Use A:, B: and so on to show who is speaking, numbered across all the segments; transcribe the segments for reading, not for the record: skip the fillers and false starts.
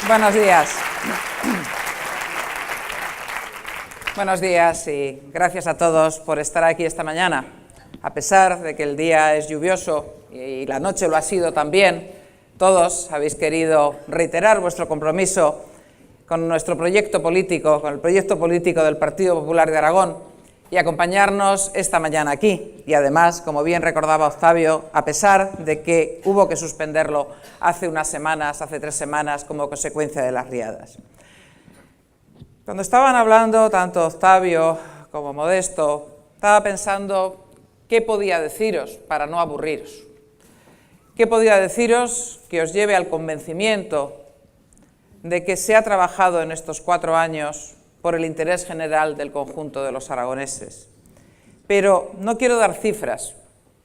A: Buenos días. Buenos días y gracias a todos por estar aquí esta mañana. A pesar de que el día es lluvioso y la noche lo ha sido también, todos habéis querido reiterar vuestro compromiso con nuestro proyecto político, con el proyecto político del Partido Popular de Aragón, y acompañarnos esta mañana aquí. Y además, como bien recordaba Octavio, a pesar de que hubo que suspenderlo hace 3 semanas, como consecuencia de las riadas. Cuando estaban hablando tanto Octavio como Modesto, estaba pensando qué podía deciros para no aburriros. ¿Qué podía deciros que os lleve al convencimiento de que se ha trabajado en estos 4 años por el interés general del conjunto de los aragoneses? Pero no quiero dar cifras,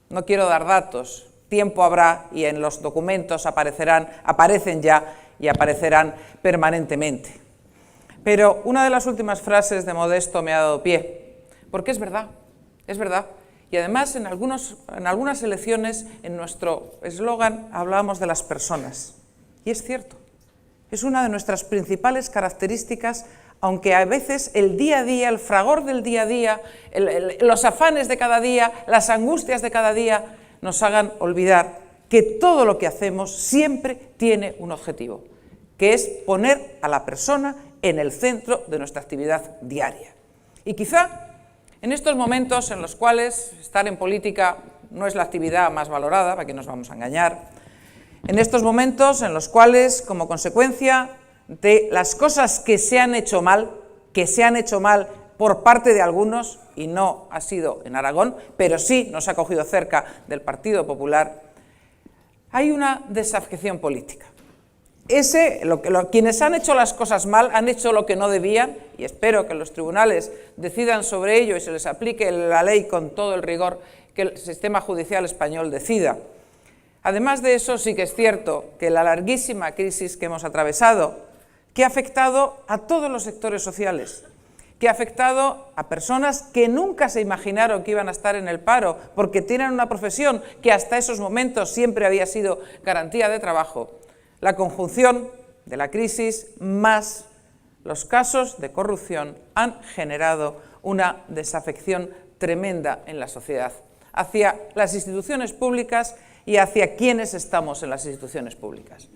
A: no quiero dar datos, tiempo habrá y en los documentos aparecen ya y aparecerán permanentemente. Pero una de las últimas frases de Modesto me ha dado pie, porque es verdad. Y además en algunas elecciones en nuestro eslogan hablábamos de las personas, y es cierto. Es una de nuestras principales características, aunque a veces el día a día, el fragor del día a día, los afanes de cada día, las angustias de cada día, nos hagan olvidar que todo lo que hacemos siempre tiene un objetivo, que es poner a la persona en el centro de nuestra actividad diaria. Y quizá en estos momentos en los cuales estar en política no es la actividad más valorada, para que nos vamos a engañar, en estos momentos en los cuales, como consecuencia de las cosas que se han hecho mal por parte de algunos, y no ha sido en Aragón, pero sí nos ha cogido cerca del Partido Popular, hay una desafección política. Quienes han hecho las cosas mal han hecho lo que no debían, y espero que los tribunales decidan sobre ello y se les aplique la ley con todo el rigor que el sistema judicial español decida. Además de eso, sí que es cierto que la larguísima crisis que hemos atravesado, que ha afectado a todos los sectores sociales, que ha afectado a personas que nunca se imaginaron que iban a estar en el paro, porque tienen una profesión que hasta esos momentos siempre había sido garantía de trabajo. La conjunción de la crisis más los casos de corrupción han generado una desafección tremenda en la sociedad, hacia las instituciones públicas y hacia quienes estamos en las instituciones públicas.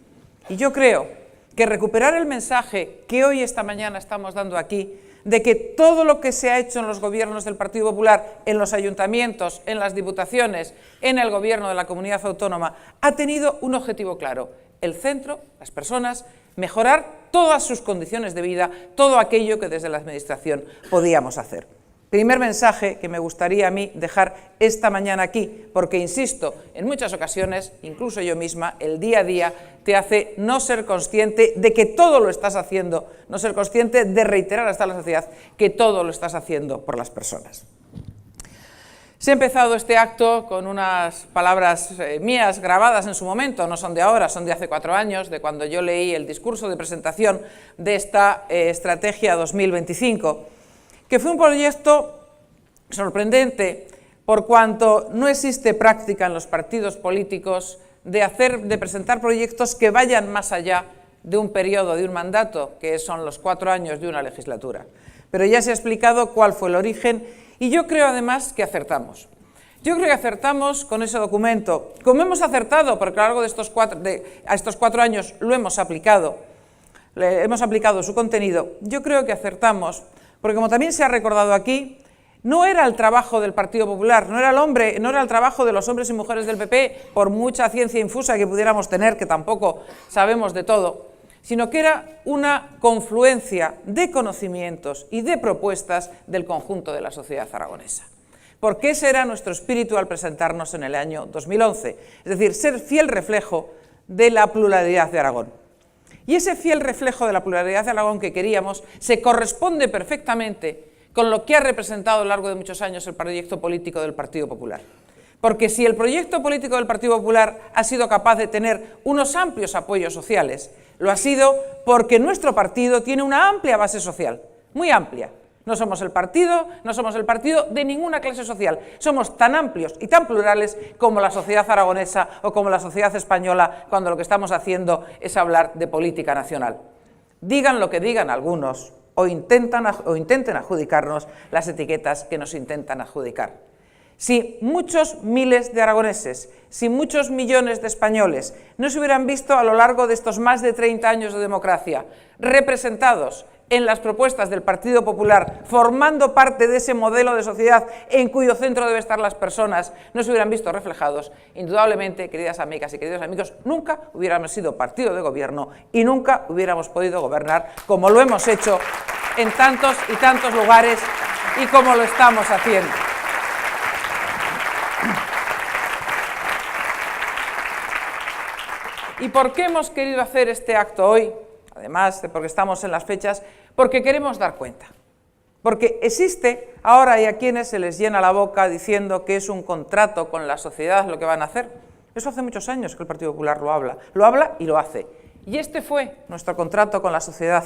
A: Y yo creo que recuperar el mensaje que hoy, esta mañana, estamos dando aquí, de que todo lo que se ha hecho en los gobiernos del Partido Popular, en los ayuntamientos, en las diputaciones, en el gobierno de la comunidad autónoma, ha tenido un objetivo claro: el centro, las personas, mejorar todas sus condiciones de vida, todo aquello que desde la Administración podíamos hacer. Primer mensaje que me gustaría a mí dejar esta mañana aquí, porque insisto, en muchas ocasiones, incluso yo misma, el día a día te hace no ser consciente de que todo lo estás haciendo, no ser consciente de reiterar hasta la sociedad que todo lo estás haciendo por las personas. Se ha empezado este acto con unas palabras mías grabadas en su momento, no son de ahora, son de hace 4 años, de cuando yo leí el discurso de presentación de esta Estrategia 2025, que fue un proyecto sorprendente por cuanto no existe práctica en los partidos políticos de presentar proyectos que vayan más allá de un periodo, de un mandato, que son los 4 años de una legislatura. Pero ya se ha explicado cuál fue el origen y yo creo además que acertamos. Yo creo que acertamos con ese documento, como hemos acertado, porque a lo largo de estos 4 años lo hemos aplicado su contenido. Yo creo que acertamos, porque como también se ha recordado aquí, no era el trabajo del Partido Popular, no era el trabajo de los hombres y mujeres del PP, por mucha ciencia infusa que pudiéramos tener, que tampoco sabemos de todo, sino que era una confluencia de conocimientos y de propuestas del conjunto de la sociedad aragonesa. Porque ese era nuestro espíritu al presentarnos en el año 2011, es decir, ser fiel reflejo de la pluralidad de Aragón. Y ese fiel reflejo de la pluralidad de Aragón que queríamos se corresponde perfectamente con lo que ha representado a lo largo de muchos años el proyecto político del Partido Popular. Porque si el proyecto político del Partido Popular ha sido capaz de tener unos amplios apoyos sociales, lo ha sido porque nuestro partido tiene una amplia base social, muy amplia, No somos el partido de ninguna clase social. Somos tan amplios y tan plurales como la sociedad aragonesa o como la sociedad española, cuando lo que estamos haciendo es hablar de política nacional. Digan lo que digan algunos o intenten adjudicarnos las etiquetas que nos intentan adjudicar. Si muchos miles de aragoneses, si muchos millones de españoles no se hubieran visto a lo largo de estos más de 30 años de democracia representados en las propuestas del Partido Popular, formando parte de ese modelo de sociedad en cuyo centro deben estar las personas, no se hubieran visto reflejados, indudablemente, queridas amigas y queridos amigos, nunca hubiéramos sido partido de gobierno y nunca hubiéramos podido gobernar como lo hemos hecho en tantos y tantos lugares y como lo estamos haciendo. ¿Y por qué hemos querido hacer este acto hoy? Además de porque estamos en las fechas, porque queremos dar cuenta. Porque existe, ahora hay a quienes se les llena la boca diciendo que es un contrato con la sociedad lo que van a hacer. Eso hace muchos años que el Partido Popular lo habla y lo hace. Y este fue nuestro contrato con la sociedad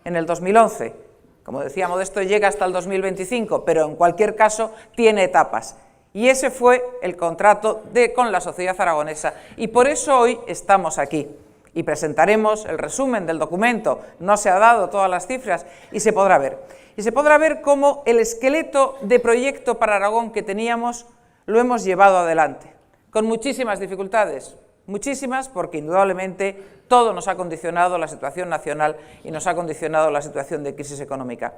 A: en el 2011. Como decía Modesto, llega hasta el 2025, pero en cualquier caso tiene etapas. Y ese fue el contrato con la sociedad aragonesa. Y por eso hoy estamos aquí. Y presentaremos el resumen del documento, no se ha dado todas las cifras, y se podrá ver. Y se podrá ver cómo el esqueleto de proyecto para Aragón que teníamos lo hemos llevado adelante, con muchísimas dificultades, muchísimas, porque indudablemente todo nos ha condicionado la situación nacional y nos ha condicionado la situación de crisis económica.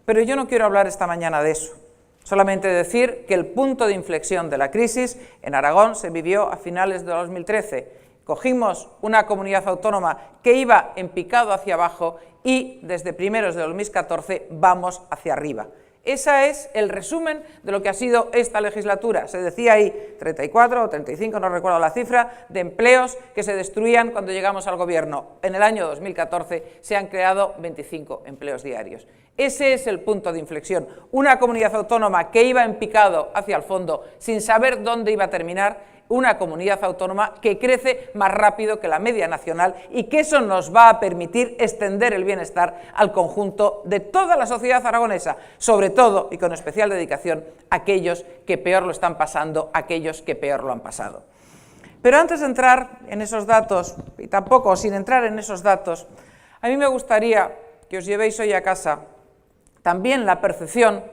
A: Pero yo no quiero hablar esta mañana de eso, solamente decir que el punto de inflexión de la crisis en Aragón se vivió a finales de 2013, Cogimos una comunidad autónoma que iba en picado hacia abajo y desde primeros de 2014 vamos hacia arriba. Ese es el resumen de lo que ha sido esta legislatura. Se decía ahí 34 o 35, no recuerdo la cifra, de empleos que se destruían cuando llegamos al gobierno. En el año 2014 se han creado 25 empleos diarios. Ese es el punto de inflexión. Una comunidad autónoma que iba en picado hacia el fondo sin saber dónde iba a terminar, una comunidad autónoma que crece más rápido que la media nacional y que eso nos va a permitir extender el bienestar al conjunto de toda la sociedad aragonesa, sobre todo y con especial dedicación a aquellos que peor lo están pasando, aquellos que peor lo han pasado. Pero antes de entrar en esos datos, y tampoco sin entrar en esos datos, a mí me gustaría que os llevéis hoy a casa también la percepción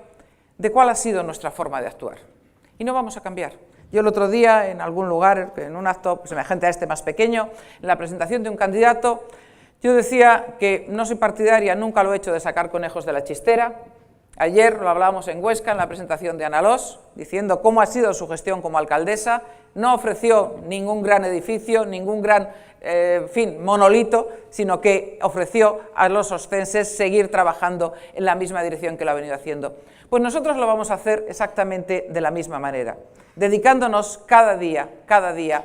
A: de cuál ha sido nuestra forma de actuar. Y no vamos a cambiar. Yo el otro día, en algún lugar, en un acto semejante a este más pequeño, en la presentación de un candidato, yo decía que no soy partidaria, nunca lo he hecho, de sacar conejos de la chistera. Ayer lo hablábamos en Huesca, en la presentación de Ana Los, diciendo cómo ha sido su gestión como alcaldesa. No ofreció ningún gran edificio, ningún gran monolito, sino que ofreció a los ostenses seguir trabajando en la misma dirección que lo ha venido haciendo. Pues nosotros lo vamos a hacer exactamente de la misma manera, dedicándonos cada día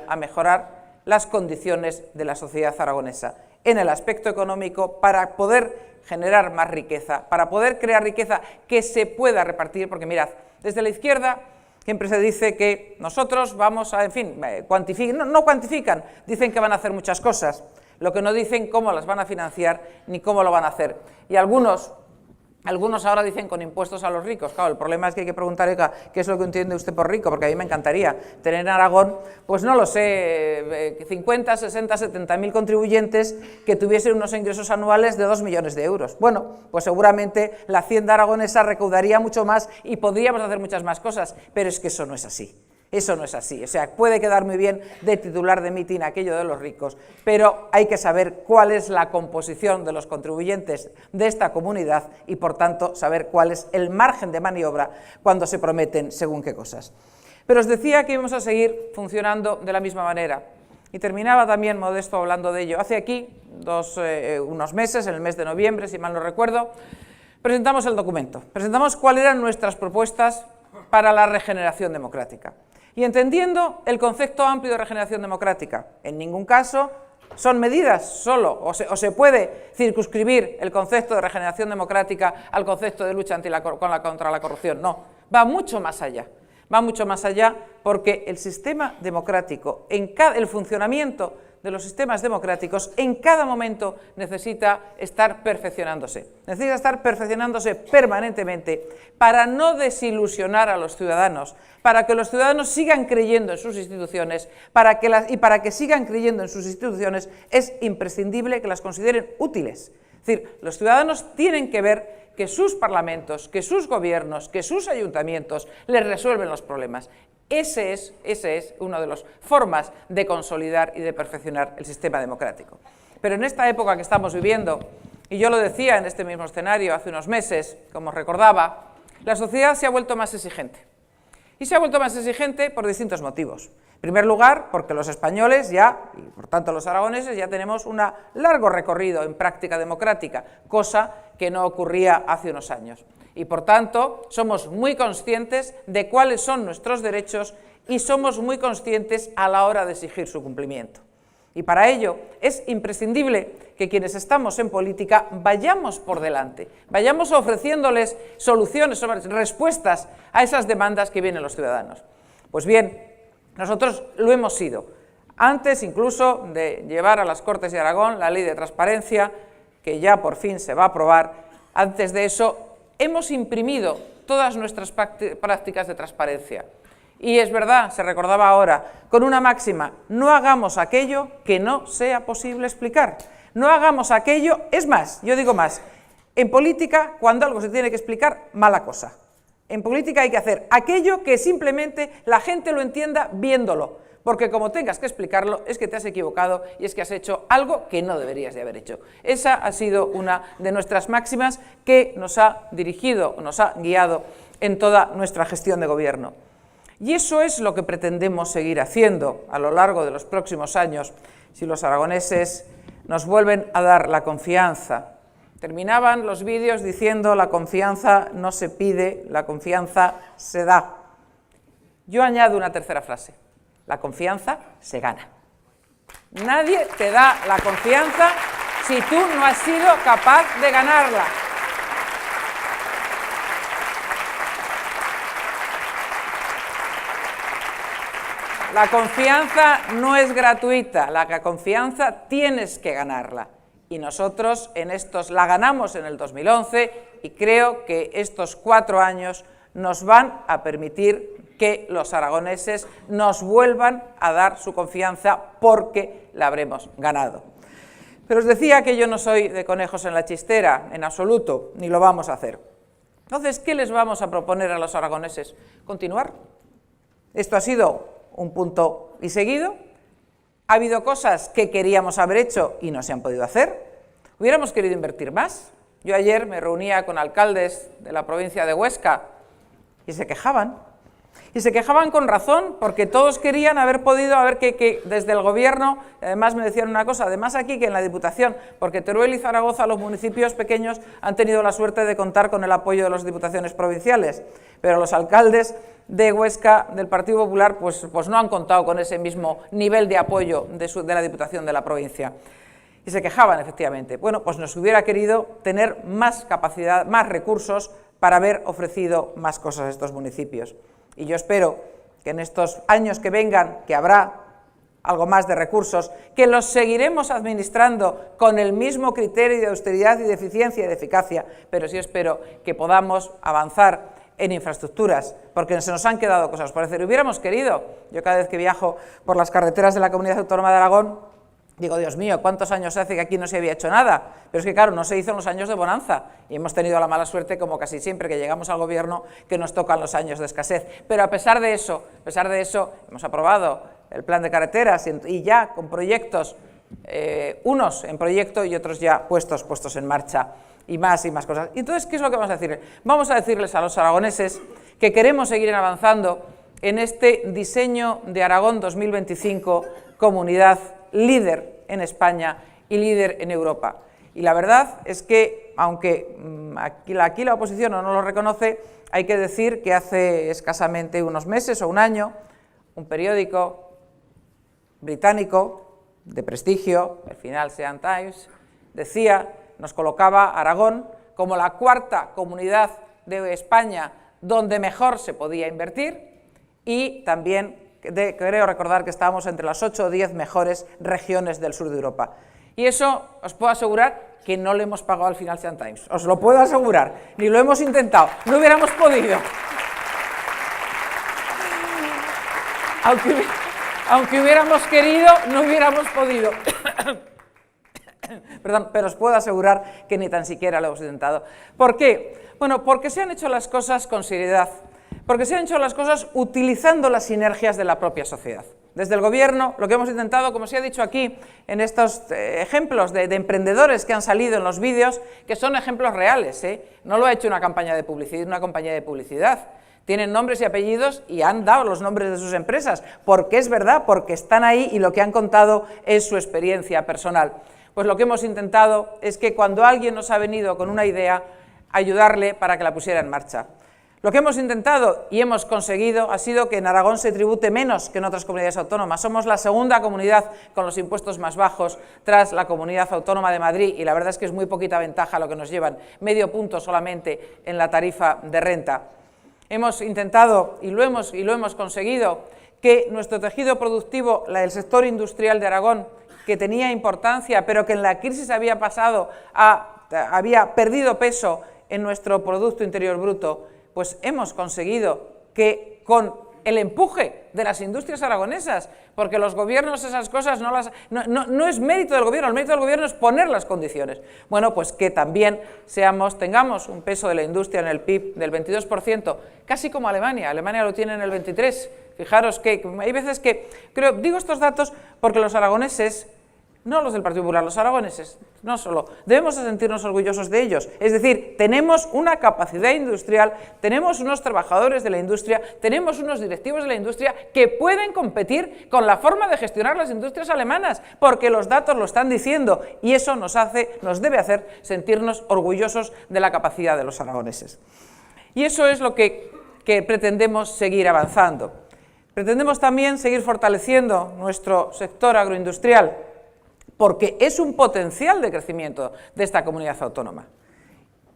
A: a mejorar las condiciones de la sociedad aragonesa en el aspecto económico para poder generar más riqueza, para poder crear riqueza que se pueda repartir, porque mirad, desde la izquierda siempre se dice que nosotros vamos a, no cuantifican, dicen que van a hacer muchas cosas, lo que no dicen cómo las van a financiar ni cómo lo van a hacer. Y algunos ahora dicen con impuestos a los ricos. Claro, el problema es que hay que preguntar, ¿qué es lo que entiende usted por rico? Porque a mí me encantaría tener en Aragón, pues no lo sé, 50, 60, 70.000 contribuyentes que tuviesen unos ingresos anuales de 2 millones de euros. Bueno, pues seguramente la hacienda aragonesa recaudaría mucho más y podríamos hacer muchas más cosas, pero es que eso no es así. Eso no es así, o sea, puede quedar muy bien de titular de mitin aquello de los ricos, pero hay que saber cuál es la composición de los contribuyentes de esta comunidad y, por tanto, saber cuál es el margen de maniobra cuando se prometen según qué cosas. Pero os decía que íbamos a seguir funcionando de la misma manera, y terminaba también Modesto hablando de ello. Hace aquí unos meses, en el mes de noviembre, si mal no recuerdo, presentamos el documento, presentamos cuáles eran nuestras propuestas para la regeneración democrática. Y entendiendo el concepto amplio de regeneración democrática, en ningún caso son medidas solo, o se puede circunscribir el concepto de regeneración democrática al concepto de lucha contra la corrupción. No, va mucho más allá. Va mucho más allá porque el sistema democrático, el funcionamiento de los sistemas democráticos en cada momento necesita estar perfeccionándose. Necesita estar perfeccionándose permanentemente para no desilusionar a los ciudadanos, para que los ciudadanos sigan creyendo en sus instituciones, para que sigan creyendo en sus instituciones es imprescindible que las consideren útiles. Es decir, los ciudadanos tienen que ver que sus parlamentos, que sus gobiernos, que sus ayuntamientos les resuelven los problemas. Ese es una de las formas de consolidar y de perfeccionar el sistema democrático. Pero en esta época que estamos viviendo, y yo lo decía en este mismo escenario hace unos meses, como recordaba, la sociedad se ha vuelto más exigente. Y se ha vuelto más exigente por distintos motivos. En primer lugar, porque los españoles ya, y por tanto los aragoneses, ya tenemos un largo recorrido en práctica democrática, cosa que no ocurría hace unos años. Y por tanto, somos muy conscientes de cuáles son nuestros derechos y somos muy conscientes a la hora de exigir su cumplimiento. Y para ello es imprescindible que quienes estamos en política vayamos por delante, vayamos ofreciéndoles soluciones, respuestas a esas demandas que vienen los ciudadanos. Pues bien, nosotros lo hemos sido. Antes incluso de llevar a las Cortes de Aragón la ley de transparencia, que ya por fin se va a aprobar, antes de eso hemos imprimido todas nuestras prácticas de transparencia. Y es verdad, se recordaba ahora, con una máxima: no hagamos aquello que no sea posible explicar. No hagamos aquello, es más, yo digo más, en política, cuando algo se tiene que explicar, mala cosa. En política hay que hacer aquello que simplemente la gente lo entienda viéndolo, porque como tengas que explicarlo es que te has equivocado y es que has hecho algo que no deberías de haber hecho. Esa ha sido una de nuestras máximas que nos ha dirigido, nos ha guiado en toda nuestra gestión de gobierno. Y eso es lo que pretendemos seguir haciendo a lo largo de los próximos años, si los aragoneses nos vuelven a dar la confianza. Terminaban los vídeos diciendo: la confianza no se pide, la confianza se da. Yo añado una tercera frase: la confianza se gana. Nadie te da la confianza si tú no has sido capaz de ganarla. La confianza no es gratuita, la confianza tienes que ganarla. Y nosotros la ganamos en el 2011 y creo que estos 4 años nos van a permitir que los aragoneses nos vuelvan a dar su confianza porque la habremos ganado. Pero os decía que yo no soy de conejos en la chistera, en absoluto, ni lo vamos a hacer. Entonces, ¿qué les vamos a proponer a los aragoneses? Continuar. Esto ha sido un punto y seguido. Ha habido cosas que queríamos haber hecho y no se han podido hacer. Hubiéramos querido invertir más. Yo ayer me reunía con alcaldes de la provincia de Huesca y se quejaban. Y se quejaban con razón, porque todos querían haber podido, que desde el gobierno, además me decían una cosa, además aquí que en la Diputación, porque Teruel y Zaragoza, los municipios pequeños, han tenido la suerte de contar con el apoyo de las diputaciones provinciales, pero los alcaldes de Huesca, del Partido Popular, pues no han contado con ese mismo nivel de apoyo de la Diputación de la provincia. Y se quejaban, efectivamente. Bueno, pues nos hubiera querido tener más capacidad, más recursos para haber ofrecido más cosas a estos municipios. Y yo espero que en estos años que vengan, que habrá algo más de recursos, que los seguiremos administrando con el mismo criterio de austeridad y de eficiencia y de eficacia, pero sí espero que podamos avanzar en infraestructuras, porque se nos han quedado cosas por hacer. Hubiéramos querido, yo cada vez que viajo por las carreteras de la Comunidad Autónoma de Aragón, digo, Dios mío, ¿cuántos años hace que aquí no se había hecho nada? Pero es que, claro, no se hizo en los años de bonanza y hemos tenido la mala suerte, como casi siempre que llegamos al gobierno, que nos tocan los años de escasez. Pero a pesar de eso, hemos aprobado el plan de carreteras y ya con proyectos, unos en proyecto y otros ya puestos en marcha, y más cosas. Y entonces, ¿qué es lo que vamos a decirles? Vamos a decirles a los aragoneses que queremos seguir avanzando en este diseño de Aragón 2025, comunidad líder en España y líder en Europa. Y la verdad es que, aunque aquí la oposición no lo reconoce, hay que decir que hace escasamente unos meses o un año, un periódico británico de prestigio, el Financial Times, nos colocaba a Aragón como la 4ª comunidad de España donde mejor se podía invertir y también creo recordar que estábamos entre las 8 o 10 mejores regiones del sur de Europa. Y eso os puedo asegurar que no le hemos pagado al Financial Times, os lo puedo asegurar, ni lo hemos intentado, no hubiéramos podido. Aunque hubiéramos querido, no hubiéramos podido. Perdón, pero os puedo asegurar que ni tan siquiera lo hemos intentado. ¿Por qué? Bueno, porque se han hecho las cosas con seriedad, porque se han hecho las cosas utilizando las sinergias de la propia sociedad. Desde el Gobierno, lo que hemos intentado, como se ha dicho aquí, en estos ejemplos de emprendedores que han salido en los vídeos, que son ejemplos reales, no lo ha hecho una compañía de publicidad, tienen nombres y apellidos y han dado los nombres de sus empresas, porque es verdad, porque están ahí y lo que han contado es su experiencia personal. Pues lo que hemos intentado es que cuando alguien nos ha venido con una idea, ayudarle para que la pusiera en marcha. Lo que hemos intentado y hemos conseguido ha sido que en Aragón se tribute menos que en otras comunidades autónomas. Somos la segunda comunidad con los impuestos más bajos tras la Comunidad Autónoma de Madrid y la verdad es que es muy poquita ventaja lo que nos llevan, medio punto solamente en la tarifa de renta. Hemos intentado y lo hemos conseguido que nuestro tejido productivo, el sector industrial de Aragón, que tenía importancia pero que en la crisis había perdido peso en nuestro Producto Interior Bruto, pues hemos conseguido que con el empuje de las industrias aragonesas, porque los gobiernos esas cosas no es mérito del gobierno, el mérito del gobierno es poner las condiciones. Bueno, pues que también tengamos un peso de la industria en el PIB del 22%, casi como Alemania lo tiene en el 23%. Fijaros que hay veces que, digo estos datos porque los aragoneses, no los del Partido Popular, los aragoneses, no solo, debemos sentirnos orgullosos de ellos. Es decir, tenemos una capacidad industrial, tenemos unos trabajadores de la industria, tenemos unos directivos de la industria que pueden competir con la forma de gestionar las industrias alemanas, porque los datos lo están diciendo y eso nos debe hacer sentirnos orgullosos de la capacidad de los aragoneses. Y eso es lo que pretendemos seguir avanzando. Pretendemos también seguir fortaleciendo nuestro sector agroindustrial, porque es un potencial de crecimiento de esta comunidad autónoma.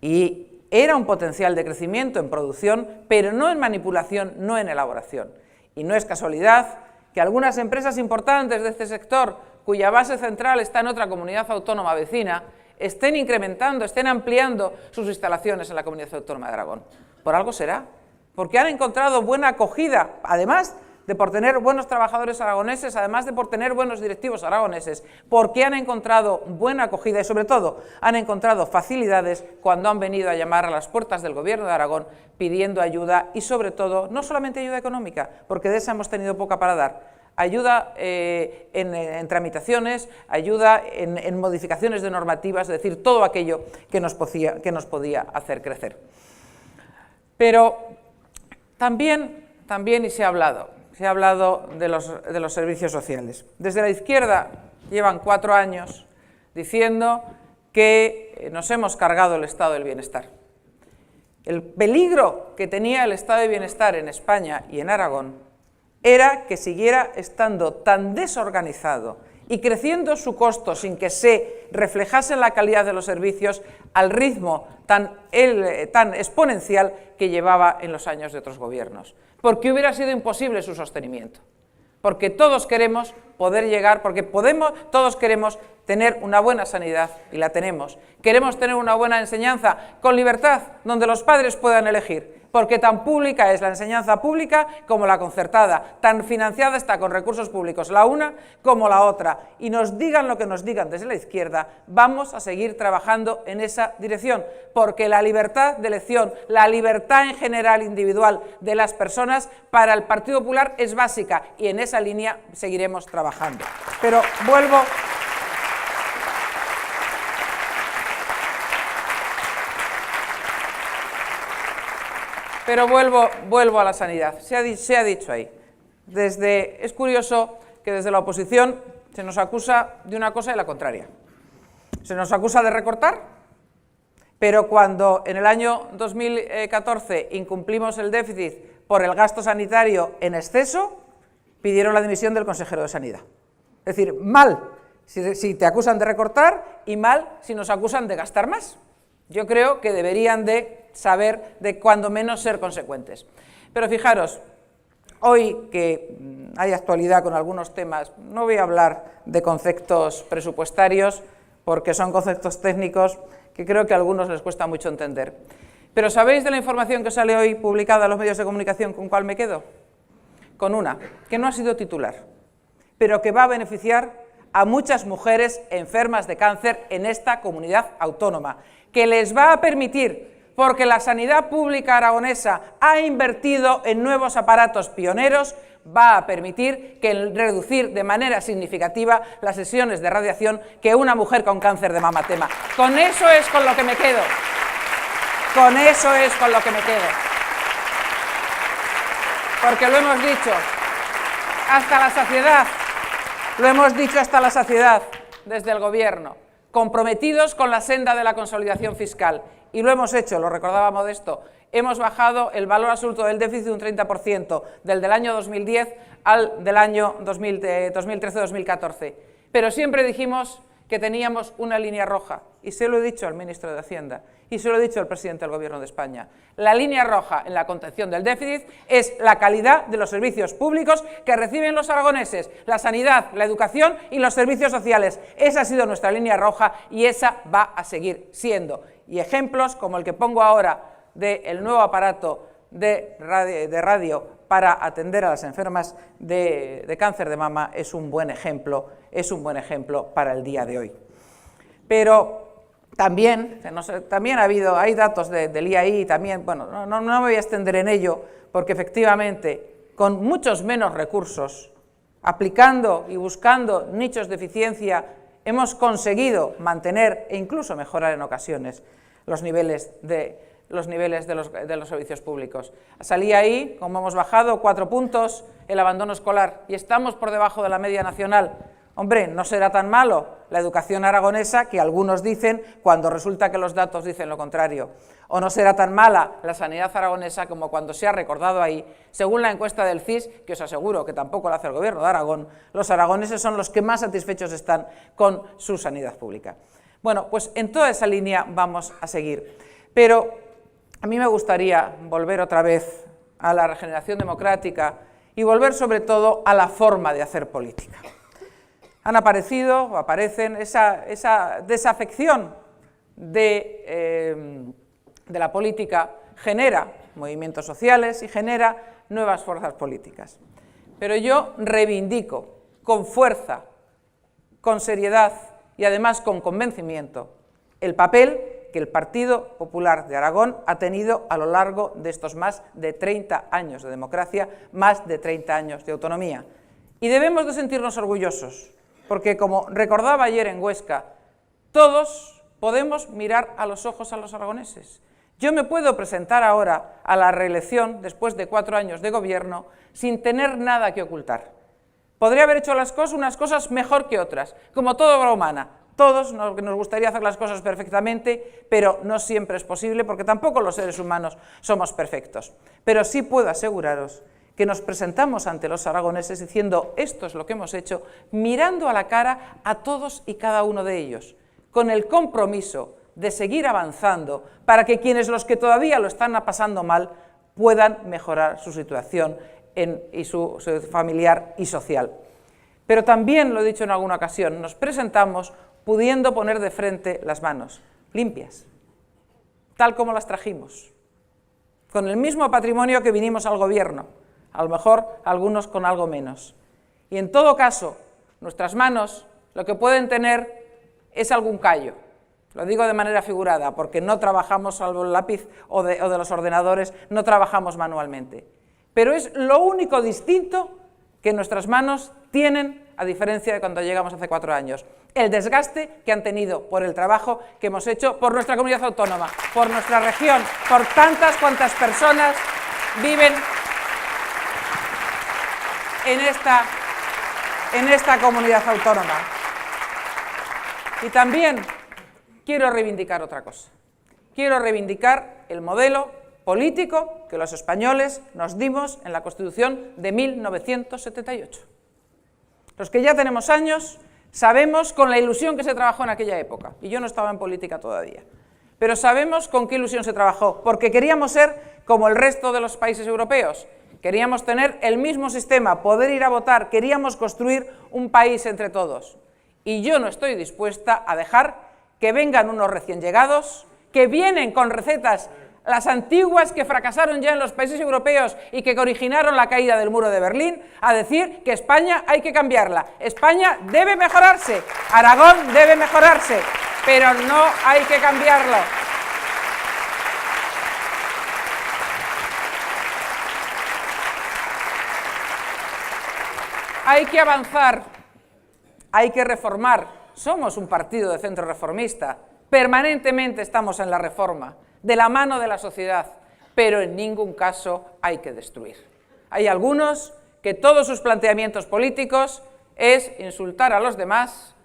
A: Y era un potencial de crecimiento en producción, pero no en manipulación, no en elaboración. Y no es casualidad que algunas empresas importantes de este sector, cuya base central está en otra comunidad autónoma vecina, estén incrementando, estén ampliando sus instalaciones en la comunidad autónoma de Aragón. Por algo será, porque han encontrado buena acogida, además de por tener buenos trabajadores aragoneses, además de por tener buenos directivos aragoneses, porque han encontrado buena acogida y sobre todo han encontrado facilidades cuando han venido a llamar a las puertas del Gobierno de Aragón pidiendo ayuda y sobre todo, no solamente ayuda económica, porque de esa hemos tenido poca para dar, ayuda en tramitaciones, ayuda en modificaciones de normativas, es decir, todo aquello que nos podía hacer crecer. Pero también y se ha hablado de los servicios sociales. Desde la izquierda llevan 4 años diciendo que nos hemos cargado el estado del bienestar. El peligro que tenía el estado de bienestar en España y en Aragón era que siguiera estando tan desorganizado y creciendo su costo sin que se reflejase en la calidad de los servicios al ritmo tan exponencial que llevaba en los años de otros gobiernos. Porque hubiera sido imposible su sostenimiento. Porque todos queremos poder llegar, todos queremos tener una buena sanidad, y la tenemos. Queremos tener una buena enseñanza con libertad, donde los padres puedan elegir. Porque tan pública es la enseñanza pública como la concertada, tan financiada está con recursos públicos la una como la otra. Y nos digan lo que nos digan desde la izquierda, vamos a seguir trabajando en esa dirección, porque la libertad de elección, la libertad en general individual de las personas para el Partido Popular es básica y en esa línea seguiremos trabajando. Pero vuelvo a la sanidad. Se ha dicho ahí. Es curioso que desde la oposición se nos acusa de una cosa y la contraria. Se nos acusa de recortar, pero cuando en el año 2014 incumplimos el déficit por el gasto sanitario en exceso, pidieron la dimisión del consejero de Sanidad. Es decir, mal si te acusan de recortar y mal si nos acusan de gastar más. Yo creo que deberían de saber de cuando menos ser consecuentes. Pero fijaros, Hoy que hay actualidad con algunos temas, no voy a hablar de conceptos presupuestarios porque son conceptos técnicos que creo que a algunos les cuesta mucho entender. Pero ¿sabéis de la información que sale hoy publicada en los medios de comunicación con cuál me quedo? Con una, que no ha sido titular, pero que va a beneficiar a muchas mujeres enfermas de cáncer en esta comunidad autónoma, que les va a permitir, porque la sanidad pública aragonesa ha invertido en nuevos aparatos pioneros, va a permitir reducir de manera significativa las sesiones de radiación que una mujer con cáncer de mama tema. Con eso es con lo que me quedo. Con eso es con lo que me quedo. Porque lo hemos dicho hasta la saciedad, lo hemos dicho hasta la saciedad desde el Gobierno, comprometidos con la senda de la consolidación fiscal. Y lo hemos hecho, lo recordaba Modesto, hemos bajado el valor absoluto del déficit un 30%, del año 2010 al del año 2013-2014. Pero siempre dijimos que teníamos una línea roja, y se lo he dicho al ministro de Hacienda, y se lo he dicho al presidente del Gobierno de España. La línea roja en la contención del déficit es la calidad de los servicios públicos que reciben los aragoneses, la sanidad, la educación y los servicios sociales. Esa ha sido nuestra línea roja y esa va a seguir siendo. Y ejemplos como el que pongo ahora del nuevo aparato de radio para atender a las enfermas de cáncer de mama es un buen ejemplo para el día de hoy. Pero también, hay datos del IAI, también, bueno, no me voy a extender en ello, porque efectivamente, con muchos menos recursos, aplicando y buscando nichos de eficiencia, hemos conseguido mantener e incluso mejorar en ocasiones los niveles de los servicios públicos. Salía ahí, como hemos bajado 4 puntos, el abandono escolar, y estamos por debajo de la media nacional. Hombre, no será tan malo la educación aragonesa que algunos dicen cuando resulta que los datos dicen lo contrario. O no será tan mala la sanidad aragonesa como cuando se ha recordado ahí, según la encuesta del CIS, que os aseguro que tampoco la hace el Gobierno de Aragón, los aragoneses son los que más satisfechos están con su sanidad pública. Bueno, pues en toda esa línea vamos a seguir. Pero a mí me gustaría volver otra vez a la regeneración democrática y volver sobre todo a la forma de hacer política. Han aparecido o aparecen esa desafección de la política, genera movimientos sociales y genera nuevas fuerzas políticas. Pero yo reivindico con fuerza, con seriedad y además con convencimiento el papel que el Partido Popular de Aragón ha tenido a lo largo de estos más de 30 años de democracia, más de 30 años de autonomía. Y debemos de sentirnos orgullosos, porque como recordaba ayer en Huesca, todos podemos mirar a los ojos a los aragoneses. Yo me puedo presentar ahora a la reelección, después de 4 años de gobierno, sin tener nada que ocultar. Podría haber hecho unas cosas mejor que otras, como toda obra humana. Todos nos gustaría hacer las cosas perfectamente, pero no siempre es posible, porque tampoco los seres humanos somos perfectos. Pero sí puedo aseguraros que nos presentamos ante los aragoneses diciendo esto es lo que hemos hecho, mirando a la cara a todos y cada uno de ellos, con el compromiso de seguir avanzando para que los que todavía lo están pasando mal puedan mejorar su situación y su familiar y social. Pero también, lo he dicho en alguna ocasión, nos presentamos pudiendo poner de frente las manos, limpias, tal como las trajimos, con el mismo patrimonio que vinimos al gobierno, a lo mejor algunos con algo menos. Y en todo caso, nuestras manos lo que pueden tener es algún callo. Lo digo de manera figurada, porque no trabajamos, salvo el lápiz o de los ordenadores, no trabajamos manualmente. Pero es lo único distinto que nuestras manos tienen, a diferencia de cuando llegamos hace 4 años. El desgaste que han tenido por el trabajo que hemos hecho por nuestra comunidad autónoma, por nuestra región, por tantas cuantas personas viven en esta comunidad autónoma. Y también quiero reivindicar otra cosa. Quiero reivindicar el modelo político que los españoles nos dimos en la Constitución de 1978. Los que ya tenemos años sabemos con la ilusión que se trabajó en aquella época, y yo no estaba en política todavía, pero sabemos con qué ilusión se trabajó, porque queríamos ser como el resto de los países europeos, queríamos tener el mismo sistema, poder ir a votar, queríamos construir un país entre todos. Y yo no estoy dispuesta a dejar que vengan unos recién llegados, que vienen con recetas, las antiguas que fracasaron ya en los países europeos y que originaron la caída del muro de Berlín, a decir que España hay que cambiarla. España debe mejorarse, Aragón debe mejorarse, pero no hay que cambiarlo. Hay que avanzar, hay que reformar. Somos un partido de centro reformista, permanentemente estamos en la reforma, de la mano de la sociedad, pero en ningún caso hay que destruir. Hay algunos que todos sus planteamientos políticos es insultar a los demás,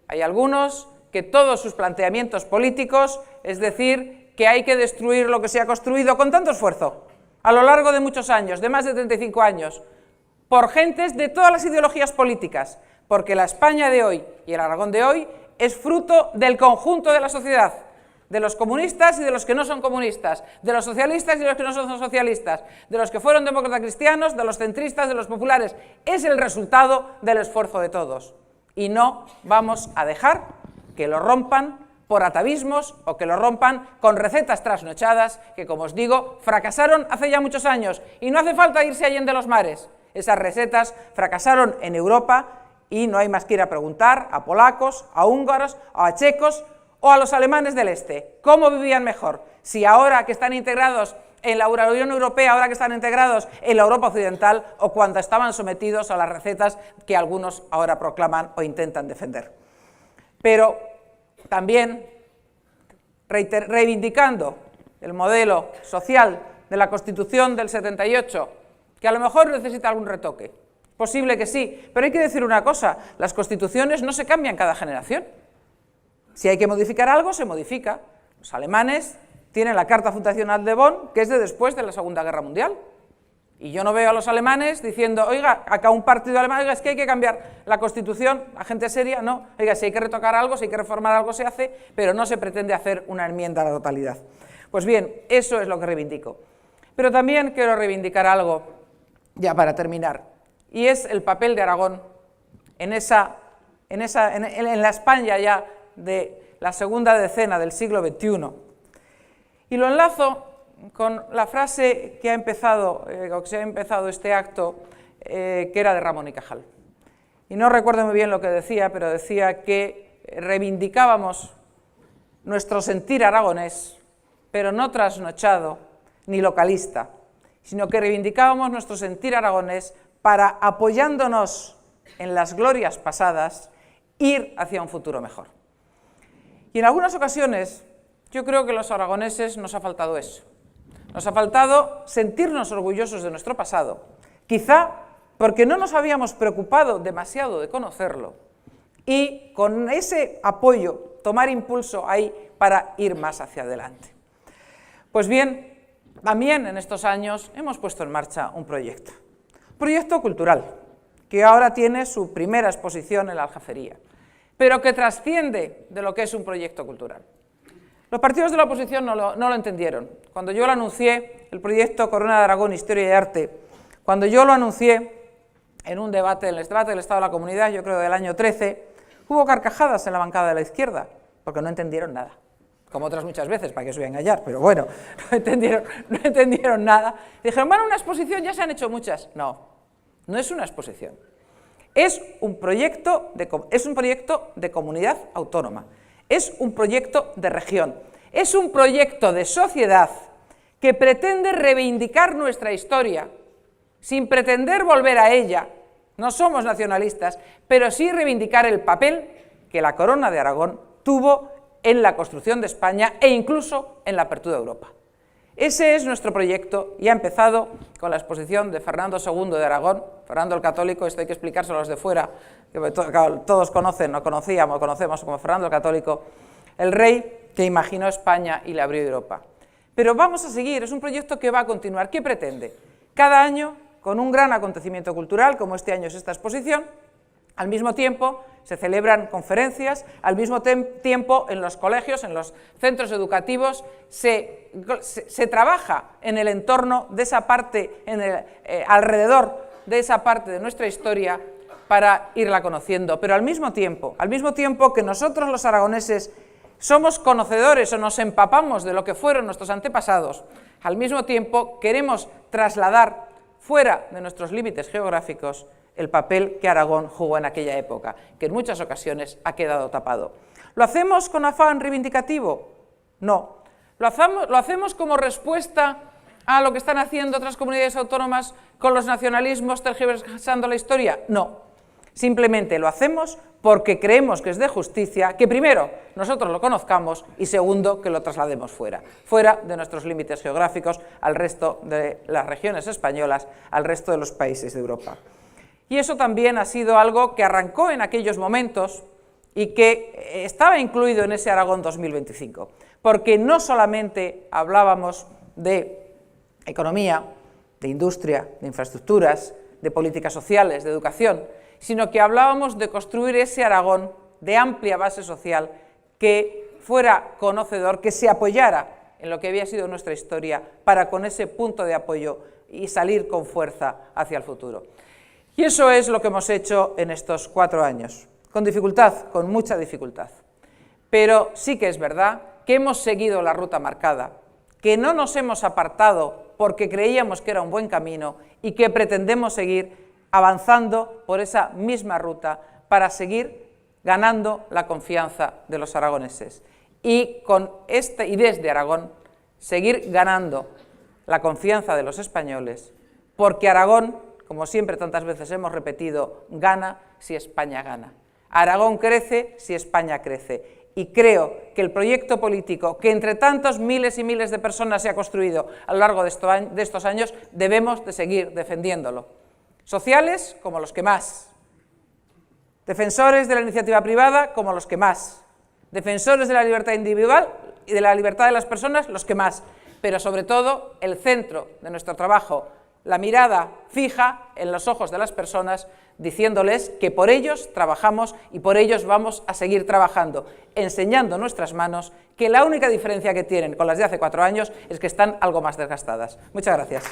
A: hay algunos que todos sus planteamientos políticos es decir que hay que destruir lo que se ha construido con tanto esfuerzo, a lo largo de muchos años, de más de 35 años, por gentes de todas las ideologías políticas, porque la España de hoy y el Aragón de hoy es fruto del conjunto de la sociedad, de los comunistas y de los que no son comunistas, de los socialistas y de los que no son socialistas, de los que fueron demócratas cristianos, de los centristas, de los populares. Es el resultado del esfuerzo de todos. Y no vamos a dejar que lo rompan por atavismos o que lo rompan con recetas trasnochadas que, como os digo, fracasaron hace ya muchos años. Y no hace falta irse allende los mares. Esas recetas fracasaron en Europa y no hay más que ir a preguntar a polacos, a húngaros, a checos o a los alemanes del este. ¿Cómo vivían mejor? Si ahora que están integrados en la Unión Europea, ahora que están integrados en la Europa Occidental, o cuando estaban sometidos a las recetas que algunos ahora proclaman o intentan defender. Pero también reivindicando el modelo social de la Constitución del 78, que a lo mejor necesita algún retoque. Posible que sí, pero hay que decir una cosa, las constituciones no se cambian cada generación. Si hay que modificar algo, se modifica. Los alemanes tienen la Carta Fundacional de Bonn, que es de después de la Segunda Guerra Mundial. Y yo no veo a los alemanes diciendo, oiga, acá un partido alemán, oiga, es que hay que cambiar la Constitución, la gente seria, no. Oiga, si hay que retocar algo, si hay que reformar algo, se hace, pero no se pretende hacer una enmienda a la totalidad. Pues bien, eso es lo que reivindico. Pero también quiero reivindicar algo, ya para terminar, y es el papel de Aragón en la España ya de la segunda decena del siglo XXI. Y lo enlazo con la frase que ha empezado, se ha empezado este acto, que era de Ramón y Cajal. Y no recuerdo muy bien lo que decía, pero decía que reivindicábamos nuestro sentir aragonés, pero no trasnochado ni localista, sino que reivindicábamos nuestro sentir aragonés para, apoyándonos en las glorias pasadas, ir hacia un futuro mejor. Y en algunas ocasiones yo creo que a los aragoneses nos ha faltado eso. Nos ha faltado sentirnos orgullosos de nuestro pasado, quizá porque no nos habíamos preocupado demasiado de conocerlo y con ese apoyo tomar impulso ahí para ir más hacia adelante. Pues bien, también en estos años hemos puesto en marcha un proyecto cultural, que ahora tiene su primera exposición en la Aljafería, pero que trasciende de lo que es un proyecto cultural. Los partidos de la oposición no lo entendieron. Cuando yo lo anuncié, el proyecto Corona de Aragón, Historia y Arte, cuando yo lo anuncié en un debate, en el debate del Estado de la Comunidad, yo creo del año 13, hubo carcajadas en la bancada de la izquierda, porque no entendieron nada. Como otras muchas veces, para que os voy a engañar, pero bueno, no entendieron nada. Dijeron, bueno, una exposición, ya se han hecho muchas. No, no es una exposición. Es un proyecto de comunidad autónoma. Es un proyecto de región, es un proyecto de sociedad que pretende reivindicar nuestra historia, sin pretender volver a ella. No somos nacionalistas, pero sí reivindicar el papel que la Corona de Aragón tuvo en la construcción de España e incluso en la apertura de Europa. Ese es nuestro proyecto y ha empezado con la exposición de Fernando II de Aragón, Fernando el Católico, esto hay que explicárselo a los de fuera, que todos conocen, o conocemos como Fernando el Católico, el rey que imaginó España y le abrió Europa. Pero vamos a seguir, es un proyecto que va a continuar. ¿Qué pretende? Cada año, con un gran acontecimiento cultural, como este año es esta exposición, Al mismo tiempo, se celebran conferencias, al mismo tiempo en los colegios, en los centros educativos, se trabaja en el entorno de esa parte, alrededor de esa parte de nuestra historia para irla conociendo. Pero al mismo tiempo que nosotros los aragoneses somos conocedores o nos empapamos de lo que fueron nuestros antepasados, al mismo tiempo queremos trasladar fuera de nuestros límites geográficos el papel que Aragón jugó en aquella época, que en muchas ocasiones ha quedado tapado. ¿Lo hacemos con afán reivindicativo? No. ¿Lo hacemos como respuesta a lo que están haciendo otras comunidades autónomas con los nacionalismos tergiversando la historia? No. Simplemente lo hacemos porque creemos que es de justicia que primero nosotros lo conozcamos y segundo que lo traslademos fuera de nuestros límites geográficos, al resto de las regiones españolas, al resto de los países de Europa. Y eso también ha sido algo que arrancó en aquellos momentos y que estaba incluido en ese Aragón 2025, porque no solamente hablábamos de economía, de industria, de infraestructuras, de políticas sociales, de educación, sino que hablábamos de construir ese Aragón de amplia base social que fuera conocedor, que se apoyara en lo que había sido nuestra historia para con ese punto de apoyo y salir con fuerza hacia el futuro. Y eso es lo que hemos hecho en estos 4 años, con dificultad, con mucha dificultad. Pero sí que es verdad que hemos seguido la ruta marcada, que no nos hemos apartado porque creíamos que era un buen camino y que pretendemos seguir avanzando por esa misma ruta para seguir ganando la confianza de los aragoneses. Y desde Aragón, seguir ganando la confianza de los españoles, porque Aragón, como siempre tantas veces hemos repetido, gana si España gana. Aragón crece si España crece. Y creo que el proyecto político que entre tantos miles y miles de personas se ha construido a lo largo de estos años, debemos de seguir defendiéndolo. Sociales como los que más, defensores de la iniciativa privada como los que más, defensores de la libertad individual y de la libertad de las personas los que más, pero sobre todo el centro de nuestro trabajo, la mirada fija en los ojos de las personas, diciéndoles que por ellos trabajamos y por ellos vamos a seguir trabajando, enseñando nuestras manos que la única diferencia que tienen con las de hace 4 años es que están algo más desgastadas. Muchas gracias.